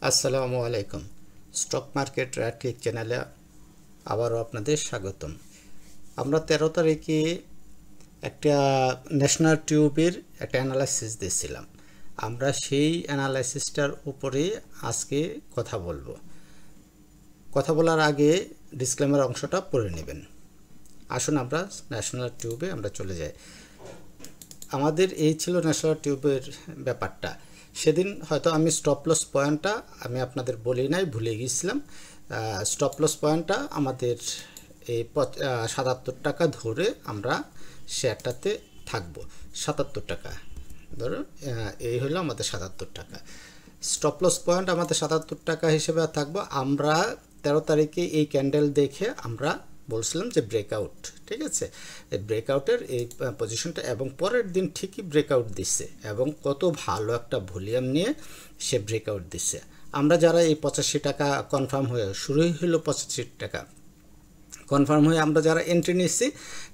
আসসালামু আলাইকুম। Stock market rate click চ্যানেলে আবারও আপনাদের স্বাগতম। আমরা 13 তারিখে একটা ন্যাশনাল টিউবের একটা অ্যানালাইসিস দিয়েছিলাম। আমরা সেই অ্যানালাইসিসটার উপরে আজকে কথা বলবো। কথা বলার আগে ডিসক্লেমার অংশটা পড়ে নেবেন। আসুন আমরা ন্যাশনাল টিউবে আমরা চলে যাই। আমাদের এই ছিল ন্যাশনাল টিউবের ব্যাপারটা। সেদিন হয়তো আমি স্টপ লস পয়েন্টটা আমি আপনাদের বলি নাই, ভুলে গিয়েছিলাম। স্টপ লস পয়েন্টটা আমাদের এই 77 টাকা ধরে আমরা শেয়ারটাতে থাকবো। 77 টাকা ধরো, এই হলো আমাদের 77 টাকা স্টপ লস পয়েন্ট। আমাদের 77 টাকা হিসেবে থাকবো। আমরা 13 তারিখে এই ক্যান্ডেল দেখে আমরা বলছিলাম যে ব্রেকআউট, ঠিক আছে, এই ব্রেকআউটের এই পজিশনটা, এবং পরের দিন ঠিকই ব্রেকআউট দিচ্ছে এবং কত ভালো একটা ভলিউম নিয়ে সে ব্রেকআউট দিচ্ছে। আমরা যারা এই 85 টাকা কনফার্ম হয়ে শুরুই হলো 85 টাকা কনফার্ম হয়ে আমরা যারা এন্ট্রি নিচ্ছি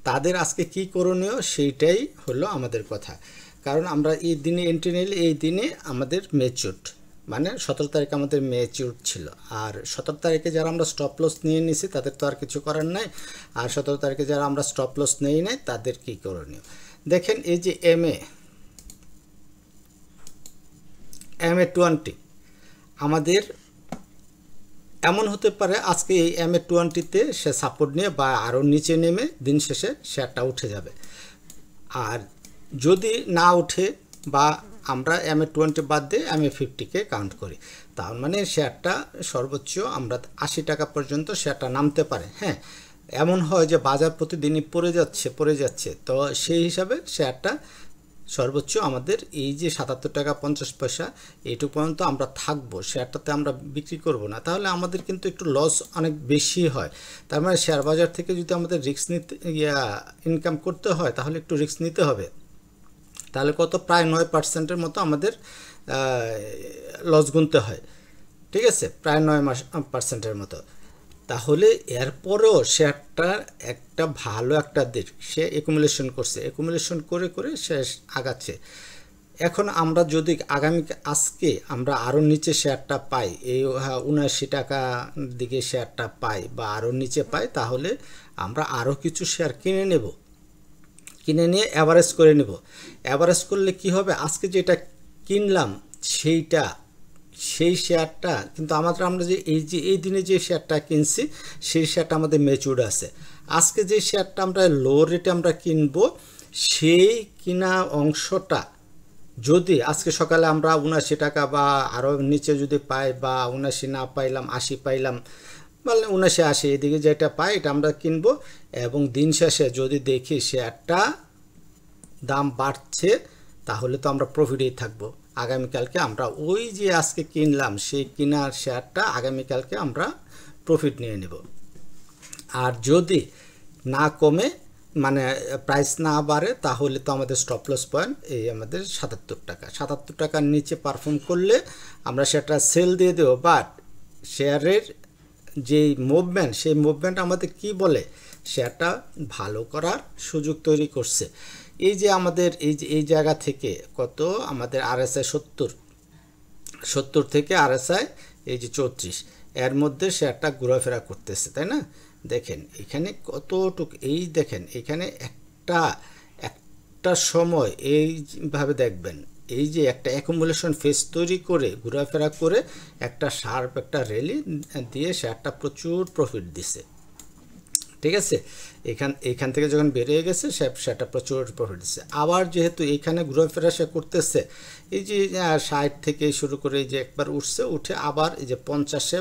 তাদের আজকে কি করণীয় সেইটাই হলো আমাদের কথা। কারণ আমরা এই দিনে এন্ট্রি নিলে এই দিনে আমাদের ম্যাচিউর, মানে 17 তারিখ আমাদের ম্যাচিউর ছিল। আর 17 তারিখে যারা আমরা স্টপ লস নিয়ে নিছি তাদের তো আর কিছু করার নাই। আর 17 তারিখে যারা আমরা স্টপ লস নেই নাই তাদের কি করণীয় দেখেন। এই যে MA20 আমাদের এমন হতে পারে আজকে এই MA20-তে সে সাপোর্ট নিয়ে বা আরও নিচে নেমে দিন শেষে শেয়ারটা উঠে যাবে। আর যদি না উঠে বা আমরা MA20 বাদ দিয়ে MA50-কে কাউন্ট করি, তার মানে শেয়ারটা সর্বোচ্চ আমরা 80 টাকা পর্যন্ত শেয়ারটা নামতে পারে। হ্যাঁ, এমন হয় যে বাজার প্রতিদিনই পড়ে যাচ্ছে, তো সেই হিসাবে শেয়ারটা সর্বোচ্চ আমাদের এই যে 77 টাকা 50 পয়সা এইটুকু পর্যন্ত আমরা থাকবো, শেয়ারটাতে আমরা বিক্রি করব না। তাহলে আমাদের কিন্তু একটু লস অনেক বেশি হয়। তার মানে শেয়ার বাজার থেকে যদি আমাদের রিস্ক নিতে ইনকাম করতে হয় তাহলে একটু রিস্ক নিতে হবে। তাহলে কত, প্রায় 9%-এর মতো আমাদের লস গুনতে হয়, ঠিক আছে, প্রায় 9% মতো। তাহলে এরপরেও শেয়ারটার একটা ভালো একটা দিক সে একুমুলেশন করছে, একুমুলেশন করে করে সে আগাচ্ছে। এখন আমরা যদি আজকে আমরা আরও নিচে শেয়ারটা পাই, এই 79 টাকা দিকে শেয়ারটা পাই বা আরও নিচে পাই, তাহলে আমরা আরও কিছু শেয়ার কিনে নিয়ে অ্যাভারেজ করে নেব। অ্যাভারেজ করলে কি হবে, আজকে যেটা কিনলাম সেই শেয়ারটা কিন্তু আমরা যে এই দিনে যে শেয়ারটা কিনছি সেই শেয়ারটা আমাদের ম্যাচিউরড আছে। আজকে যে শেয়ারটা আমরা লো রেটে আমরা কিনবো, সেই কিনা অংশটা যদি আজকে সকালে আমরা 79 টাকা বা আরও নিচে যদি পাই, বা 79 না পাইলাম 80 পাইলাম, বললে 79-80 এদিকে যেটা পাই এটা আমরা কিনবো। এবং দিন শেষে যদি দেখি শেয়ারটা দাম বাড়ছে তাহলে তো আমরা প্রফিটেই থাকবো। আগামীকালকে আমরা ওই যে আজকে কিনলাম সেই কেনার শেয়ারটা আগামীকালকে আমরা প্রফিট নিয়ে নেব। আর যদি না কমে, মানে প্রাইস না বাড়ে, তাহলে তো আমাদের স্টপ লস পয়েন্ট এই আমাদের 77 টাকার নিচে পারফর্ম করলে আমরা সেটা সেল দিয়ে দেব। বাট শেয়ারের যেই মুভমেন্ট, সেই মুভমেন্ট আমাদের কি বলে, শেয়ারটা ভালো করার সুযোগ তৈরি করছে। এই যে আমাদের এই জায়গা থেকে কত আমাদের RSI 70 থেকে RSI এই যে 34, এর মধ্যে শেয়ারটা ঘোরাফেরা করতেছে, তাই না? দেখেন এখানে কতটুকু, এই দেখেন এখানে একটা সময় এইভাবে দেখবেন, এই যে একটা অ্যাকুমুলেশন ফেজ তৈরি করে ঘোরাফেরা করে একটা শার্প একটা র্যালি দিয়ে শেয়ারটা প্রচুর প্রফিট দিছে, ঠিক আছে। এখান থেকে যখন বেরিয়ে গেছে সেটা প্রচুর প্রফিট দিচ্ছে। আবার যেহেতু এইখানে ঘোরাফেরা সে করতেছে, এই যে 60 থেকে শুরু করে এই যে একবার উঠে আবার এই যে 50-এ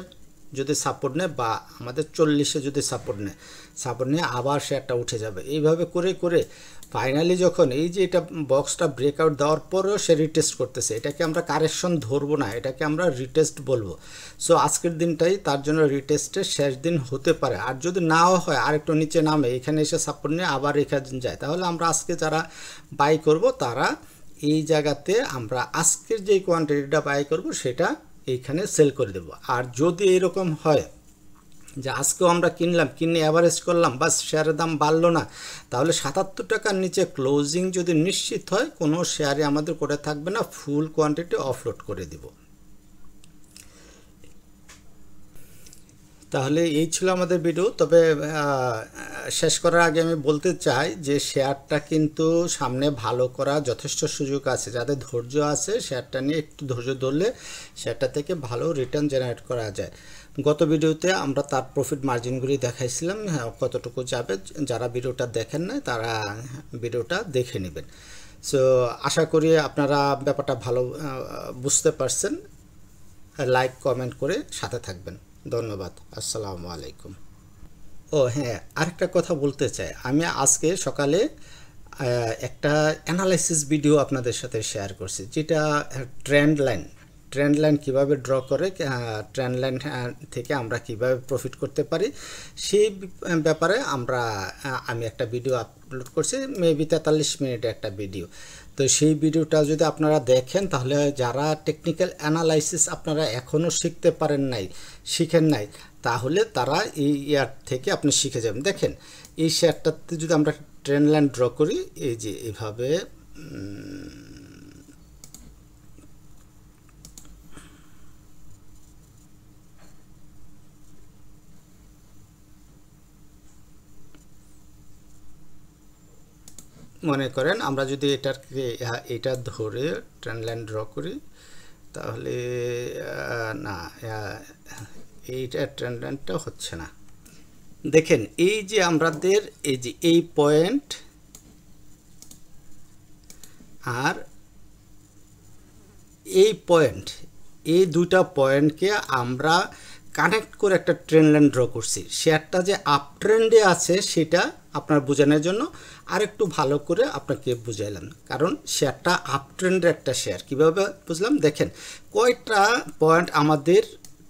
যদি সাপোর্ট নেয় বা আমাদের 40-এ যদি সাপোর্ট নিয়ে আবার শেয়ারটা উঠে যাবে। এইভাবে করে করে ফাইনালি যখন এই যে এটা বক্সটা ব্রেকআউট দেওয়ার পরেও সে রিটেস্ট করতেছে, এটাকে আমরা কারেকশন ধরবো না, এটাকে আমরা রিটেস্ট বলবো। সো আজকের দিনটাই তার জন্য রিটেস্টের শেষ দিন হতে পারে। আর যদি নাও হয়, আর একটু নিচে নামে, এখানে এসে সাপোর্ট নিয়ে আবার এখানে যায়, তাহলে আমরা আজকে যারা বাই করব তারা এই জায়গাতে আমরা আজকের যে কোয়ান্টিটিটা বাই করব সেটা এইখানে সেল করে দেব। আর যদি এরকম হয় যে আজকেও আমরা কিনে অ্যাভারেজ করলাম, বাস শেয়ারের দাম বাড়লো না, তাহলে 77 টাকার নিচে ক্লোজিং যদি নিশ্চিত হয় কোনো শেয়ারে আমাদের করে থাকবে না, ফুল কোয়ান্টিটি অফলোড করে দিব। তাহলে এই ছিল আমাদের ভিডিও। তবে শেষ করার আগে আমি বলতে চাই যে শেয়ারটা কিন্তু সামনে ভালো করা যথেষ্ট সুযোগ আছে। যাদের ধৈর্য আছে শেয়ারটা নিয়ে একটু ধৈর্য ধরলে শেয়ারটা থেকে ভালো রিটার্ন জেনারেট করা যায়। গত ভিডিওতে আমরা তার প্রফিট মার্জিনগুলি দেখাইছিলাম, কতটুকু যাবে। যারা ভিডিওটা দেখেন না তারা ভিডিওটা দেখে নেবেন। সো আশা করি আপনারা ব্যাপারটা ভালো বুঝতে পারছেন। লাইক কমেন্ট করে সাথে থাকবেন। ধন্যবাদ। আসসালামু আলাইকুম। ও হ্যাঁ, আরেকটা কথা বলতে চাই। আমি আজকে সকালে একটা অ্যানালাইসিস ভিডিও আপনাদের সাথে শেয়ার করছি, যেটা ট্রেন্ড লাইন কীভাবে ড্র করে, ট্রেন্ড লাইন থেকে আমরা কিভাবে প্রফিট করতে পারি সেই ব্যাপারে আমি একটা ভিডিও আপলোড করছি, মেবি 43 মিনিটের একটা ভিডিও। তো সেই ভিডিওটা যদি আপনারা দেখেন তাহলে যারা টেকনিক্যাল অ্যানালাইসিস আপনারা এখনও শিখেন নাই তাহলে তারা এই ইয়ার থেকে আপনি শিখে যাবেন। দেখেন এই শেয়ারটাতে যদি আমরা ট্রেন্ড লাইন ড্র করি, এই যে এইভাবে মনে করেন আমরা যদি এটা ধরে ট্রেন্ড লাইন ড্র করি তাহলে না, এইটা ট্রেন্ড লাইনটা হচ্ছে না। দেখেন এই যে আমাদের এই যে এই পয়েন্ট আর এই দুইটা পয়েন্টকে আমরা কানেক্ট করে একটা ট্রেন্ড লাইন ড্র করছি। শেয়ারটা যে আপ ট্রেন্ডে আছে সেটা আপনার বোঝানোর জন্য আরেকটু ভালো করে আপনাকে বুঝাইলাম, কারণ শেয়ারটা আপ ট্রেন্ডের একটা শেয়ার। কীভাবে বুঝলাম? দেখেন কয়টা পয়েন্ট আমাদের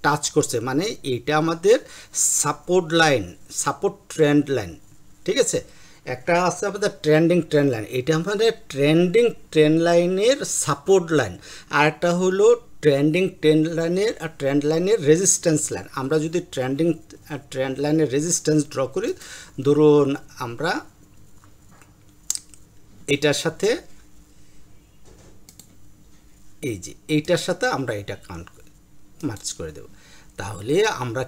টাচ করছে, মানে এইটা আমাদের সাপোর্ট ট্রেন্ড লাইন, ঠিক আছে। একটা আছে আমাদের ট্রেন্ডিং ট্রেন্ড লাইন, এটা আমাদের ট্রেন্ডিং ট্রেন্ড লাইনের সাপোর্ট লাইন। আর একটা হলো ট্রেন্ডিং ট্রেন্ড লাইনের রেজিস্ট্যান্স লাইন। আমরা যদি ট্রেন্ডিং ট্রেন্ড লাইনের রেজিস্ট্যান্স ড্র করি, ধরুন আমরা এটার সাথে এইটার সাথে আমরা এটা মার্চ করে দেব, তাহলে আমরা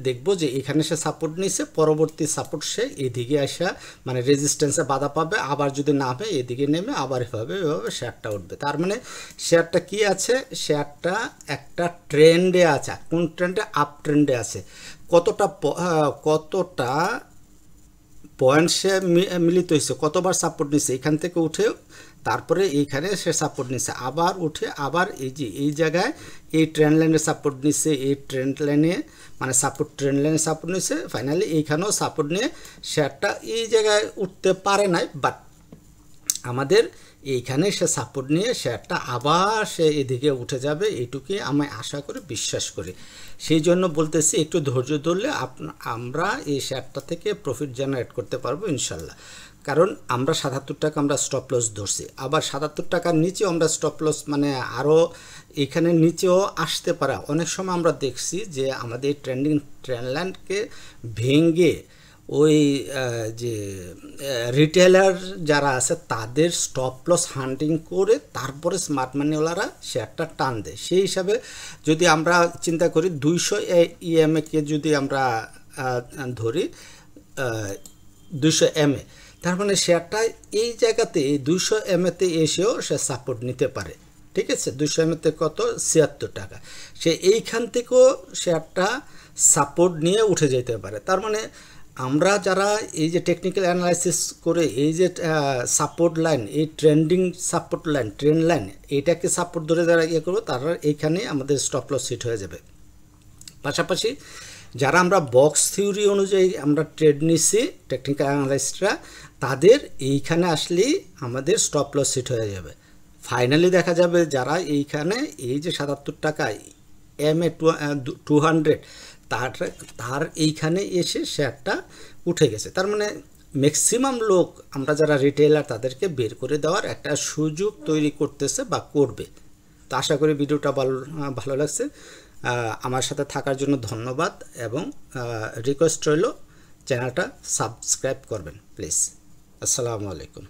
দেখব যে এখানে সে সাপোর্ট নিছে, পরবর্তী সাপোর্ট সে এদিকে আসা মানে রেজিস্ট্যান্সে বাধা পাবে, আবার যদি না পায় এদিকে নেমে আবার এভাবে শেয়ারটা উঠবে। তার মানে শেয়ারটা কি আছে? শেয়ারটা একটা ট্রেন্ডে আছে। কোন ট্রেন্ডে? আপ ট্রেন্ডে আছে। কতটা পয়েন্ট সে মিলিত হয়েছে, কতবার সাপোর্ট নিছে, এখান থেকে উঠে তারপরে এইখানে সে সাপোর্ট নিছে, আবার উঠে আবার এই জায়গায় এই ট্রেন্ড লাইনে সাপোর্ট নিচ্ছে, এই ট্রেন্ড লাইনে মানে ট্রেন্ড লাইনে সাপোর্ট নিচ্ছে, ফাইনালি এইখানেও সাপোর্ট নিয়ে শেয়ারটা এই জায়গায় উঠতে পারে নাই, বাট আমাদের এইখানে সে সাপোর্ট নিয়ে শেয়ারটা আবার সে এদিকে উঠে যাবে, এইটুকুই আমি আশা করি, বিশ্বাস করি। সেই জন্য বলতেছি একটু ধৈর্য ধরলে আমরা এই শেয়ারটা থেকে প্রফিট জেনারেট করতে পারবো ইনশাল্লাহ। কারণ আমরা 77 টাকা আমরা স্টপ লস ধরছি, আবার 77 টাকার নিচেও আমরা স্টপ লস মানে আরও এখানে নিচেও আসতে পারে। অনেক সময় আমরা দেখছি যে আমাদের ট্রেন্ড লাইনকে ভেঙে ওই যে রিটেলার যারা আছে তাদের স্টপ লস হান্টিং করে তারপরে স্মার্ট মানিওয়ালারা শেয়ারটা টান দেয়। সেই হিসাবে যদি আমরা চিন্তা করি 200 EMA কে যদি আমরা ধরি 200 MA, তার মানে শেয়ারটা এই জায়গাতে এই 200 MA-তে এসেও সে সাপোর্ট নিতে পারে, ঠিক আছে। 200 MA-তে কত? 76 টাকা। সে এইখান থেকেও শেয়ারটা সাপোর্ট নিয়ে উঠে যেতে পারে। তার মানে আমরা যারা এই যে টেকনিক্যাল অ্যানালাইসিস করে এই যে সাপোর্ট লাইন, এই trending support line, trend line, এইটাকে সাপোর্ট ধরে যারা করবো তারা এইখানে আমাদের স্টপ লস হিট হয়ে যাবে। পাশাপাশি যারা আমরা বক্স থিওরি অনুযায়ী আমরা ট্রেড নিচ্ছি টেকনিক্যাল অ্যানালাইস্টরা, তাদের এইখানে আসলেই আমাদের স্টপ লস হিট হয়ে যাবে। ফাইনালি দেখা যাবে যারা এইখানে এই যে 77 টাকা MA 200 তার এইখানে এসে শেয়ারটা উঠে গেছে। তার মানে ম্যাক্সিমাম লোক আমরা যারা রিটেলার তাদেরকে বের করে দেওয়ার একটা সুযোগ তৈরি করতেছে বা করবে। তো আশা করি ভিডিওটা ভালো লাগছে। আমার সাথে থাকার জন্য ধন্যবাদ এবং রিকোয়েস্ট রইল চ্যানেলটা সাবস্ক্রাইব করবেন প্লিজ। আসসালামু আলাইকুম।